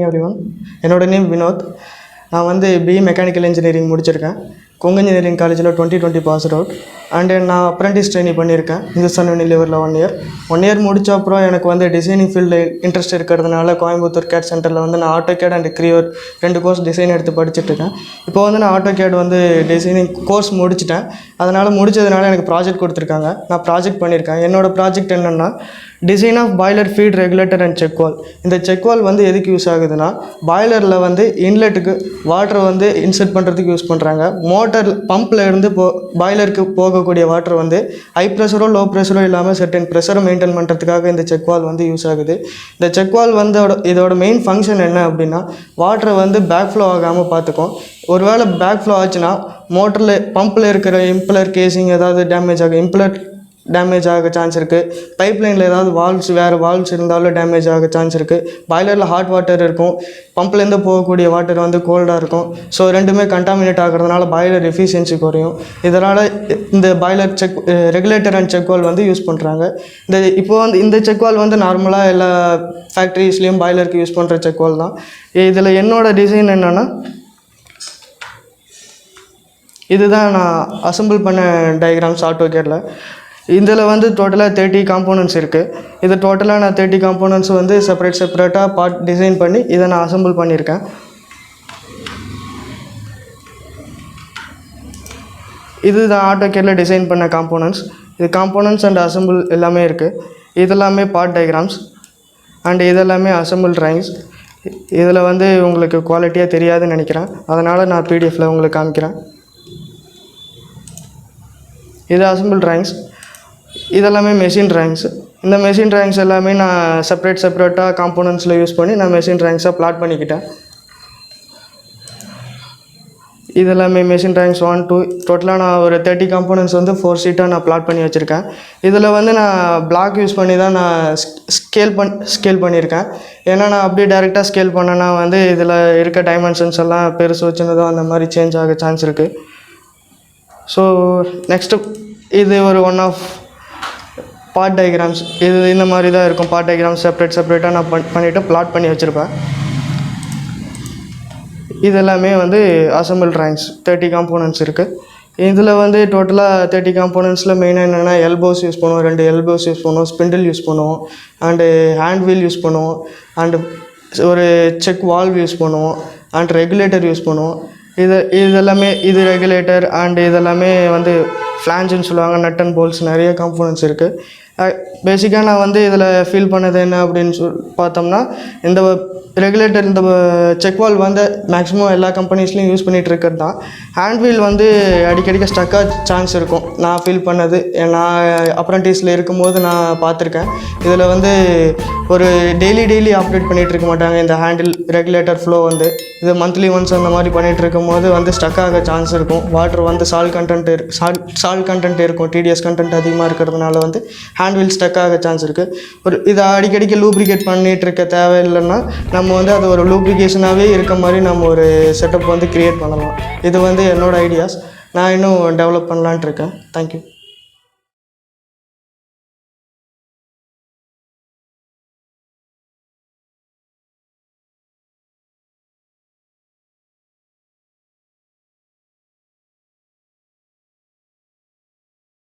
Everyone. என்னோட name Vinod. நான் வந்து பிஇ மெக்கானிக்கல் இன்ஜினியரிங் முடிச்சிருக்கேன். கொங்கு இன்ஜினியரிங் காலேஜில் 2020 பாஸ் அவுட். அண்டு நான் அப்ரெண்டிஸ் ட்ரைனிங் பண்ணியிருக்கேன் இந்துஸ்தான் யூனிலிவரில் 1 இயர். 1 இயர் முடித்த அப்புறம் எனக்கு வந்து டிசைனிங் ஃபீல்டு இன்ட்ரெஸ்ட் இருக்கிறதுனால கோயம்புத்தூர் CAD சென்டரில் வந்து நான் AutoCAD அண்ட் கிரியர் 2 கோர்ஸ் டிசைன் எடுத்து படிச்சுட்ருக்கேன். இப்போ வந்து நான் AutoCAD வந்து டிசைனிங் கோர்ஸ் முடிச்சிட்டேன். அதனால் முடித்ததுனால எனக்கு ப்ராஜெக்ட் கொடுத்துருக்காங்க. நான் ப்ராஜெக்ட் பண்ணியிருக்கேன். என்னோடய ப்ராஜெக்ட் என்னென்னா design of boiler feed regulator and check valve. இந்த செக் வால் வந்து எதுக்கு யூஸ் ஆகுதுன்னா பாய்லரில் வந்து இன்லெட்டுக்கு வாட்டரை வந்து இன்செர்ட் பண்ணுறதுக்கு யூஸ் பண்ணுறாங்க. மோட்டர் பம்பில் இருந்து பாய்லருக்கு போகக்கூடிய வாட்டர் வந்து ஹை ப்ரெஷரோ லோ ப்ரெஷரோ இல்லாமல் செர்டன் ப்ரெஷரை மெயின்டைன் பண்ணுறதுக்காக இந்த செக் வால் வந்து யூஸ் ஆகுது. இந்த செக் வால் வந்து இதோட மெயின் ஃபங்க்ஷன் என்ன அப்படின்னா வாட்டரை வந்து பேக் ஃப்ளோ ஆகாமல் பார்த்துக்கும். ஒருவேளை பேக் ஃப்ளோ ஆச்சுன்னா மோட்டரில் பம்பில் இருக்கிற இம்பலர் கேசிங் ஏதாவது டேமேஜ் ஆகும். இம்பலர் டேமேஜ் ஆக சான்ஸ் இருக்குது. பைப்லைனில் ஏதாவது வேறு வால்வ்ஸ் இருந்தாலும் டேமேஜ் ஆக சான்ஸ் இருக்குது. பாய்லரில் ஹாட் வாட்டர் இருக்கும், பம்ப்லேருந்து போகக்கூடிய வாட்டர் வந்து கோல்டாக இருக்கும். ஸோ ரெண்டுமே கண்டாமினேட் ஆகிறதுனால பாய்லர் எஃபிஷியன்சி குறையும். இதனால் இந்த பாய்லர் ரெகுலேட்டர் அண்ட் செக் வால் வந்து யூஸ் பண்ணுறாங்க. இப்போ வந்து இந்த செக் வால் வந்து நார்மலாக எல்லா ஃபேக்ட்ரிஸ்லேயும் பாய்லருக்கு யூஸ் பண்ணுற செக் வால் தான். இதில் என்னோடய டிசைன் என்னென்னா இதுதான் நான் அசம்பிள் பண்ண டயக்ராம்ஸ் AutoCADல. இதில் வந்து டோட்டலாக 30 காம்போனன்ட்ஸ் இருக்குது. இது டோட்டலாக நான் 30 காம்போனன்ட்ஸ் வந்து செப்பரேட்டாக பார்ட் டிசைன் பண்ணி இதை நான் அசம்பிள் பண்ணியிருக்கேன். இது தான் AutoCADல டிசைன் பண்ண காம்போனன்ட்ஸ். இது காம்போனன்ட்ஸ் அண்ட் அசம்பிள் எல்லாமே இருக்குது. இதெல்லாமே பார்ட் டயக்ராம்ஸ் அண்ட் இதெல்லாமே அசம்பிள் ட்ராயிங்ஸ். இதில் வந்து உங்களுக்கு குவாலிட்டியாக தெரியாதுன்னு நினைக்கிறேன். அதனால் நான் PDFல உங்களுக்கு காமிக்கிறேன். இது அசம்பிள் ட்ராயிங்ஸ். இதெல்லாமே மெஷின் ட்ராயிங்ஸ். இந்த மெஷின் ட்ராயிங்ஸ் எல்லாமே நான் செப்பரேட்டாக காம்போனன்ட்ஸில் யூஸ் பண்ணி நான் மெஷின் ட்ராயிங்ஸாக பிளாட் பண்ணிக்கிட்டேன். இதெல்லாமே மெஷின் ட்ராயிங்ஸ் 1, 2 டோட்டலாக நான் ஒரு 30 காம்போனன்ட்ஸ் வந்து 4 ஷீட்டாக நான் பிளாட் பண்ணி வச்சுருக்கேன். இதில் வந்து நான் பிளாக் யூஸ் பண்ணி தான் நான் ஸ்கேல் பண்ணியிருக்கேன். ஏன்னா நான் அப்படியே டேரெக்டாக ஸ்கேல் பண்ணேன்னா வந்து இதில் இருக்க டைமென்ஷன்ஸ் எல்லாம் பெருசு சின்னதோ அந்த மாதிரி சேஞ்ச் ஆக சான்ஸ் இருக்குது. ஸோ நெக்ஸ்ட்டு இது ஒரு ஒன் ஆஃப் பார்ட் டயக்ராம்ஸ். இது இந்த மாதிரி தான் இருக்கும். பார்ட் டயக்ராம்ஸ் செப்பரேட்டாக நான் பண்ணிவிட்டு பிளாட் பண்ணி வச்சுருப்பேன். இதெல்லாமே வந்து அசம்பிள் ட்ராயிங்ஸ் 30 காம்போனன்ட்ஸ் இருக்குது. இதில் வந்து டோட்டலாக 30 காம்போனன்ட்ஸில் மெயினாக என்னென்னா எல்போஸ் யூஸ் பண்ணுவோம், 2 எல்போஸ் யூஸ் பண்ணுவோம், ஸ்பிண்டில் யூஸ் பண்ணுவோம், அண்டு ஹேண்ட் வீல் யூஸ் பண்ணுவோம், அண்டு ஒரு செக் வால்வ் யூஸ் பண்ணுவோம், அண்ட் ரெகுலேட்டர் யூஸ் பண்ணுவோம். இதெல்லாமே இது ரெகுலேட்டர் அண்ட் இதெல்லாமே வந்து ஃப்ளான்ஜுன்னு சொல்லுவாங்க. நட் அண்ட் போல்ட்ஸ் நிறைய காம்போனன்ட்ஸ் இருக்குது. பேசிக்காக நான் வந்து இதில் ஃபீல் பண்ணது என்ன அப்படின்னு பார்த்தோம்னா இந்த ரெகுலேட்டர் இந்த செக் வால் வந்து மேக்ஸிமம் எல்லா கம்பெனிஸ்லையும் யூஸ் பண்ணிகிட்டு இருக்கிறது தான். ஹேண்ட் வீல் வந்து அடிக்கடிக்க ஸ்டக்காக சான்ஸ் இருக்கும். நான் ஃபீல் பண்ணது நான் அப்ரெண்டிஸில் இருக்கும்போது நான் பார்த்துருக்கேன். இதில் வந்து ஒரு டெய்லி ஆப்ரேட் பண்ணிகிட்டு இருக்க மாட்டாங்க. இந்த ஹேண்டில் ரெகுலேட்டர் ஃப்ளோ வந்து இது மந்த்லி ஒன்ஸ் அந்த மாதிரி பண்ணிகிட்டு இருக்கும்போது வந்து ஸ்டக் ஆக சான்ஸ் இருக்கும். வாட்டர் வந்து சால்ட் கண்டென்ட் இருக்கும். டிடிஎஸ் கண்டென்ட் அதிகமாக இருக்கிறதுனால வந்து ஹேண்ட் வீல் ஸ்டக் ஆக சான்ஸ் இருக்குது. இதை அடிக்கடிக்க லூப்ரிகேட் பண்ணிகிட்டு இருக்க தேவையில்லைன்னா நம்ம வந்து அது ஒரு லூப்ரிகேஷனாகவே இருக்க மாதிரி நம்ம ஒரு செட்டப் வந்து க்ரியேட் பண்ணலாம். இது வந்து என்னோடய ஐடியாஸ். நான் இன்னும் டெவலப் பண்ணலான்ட்டு இருக்கேன். தேங்க்யூ.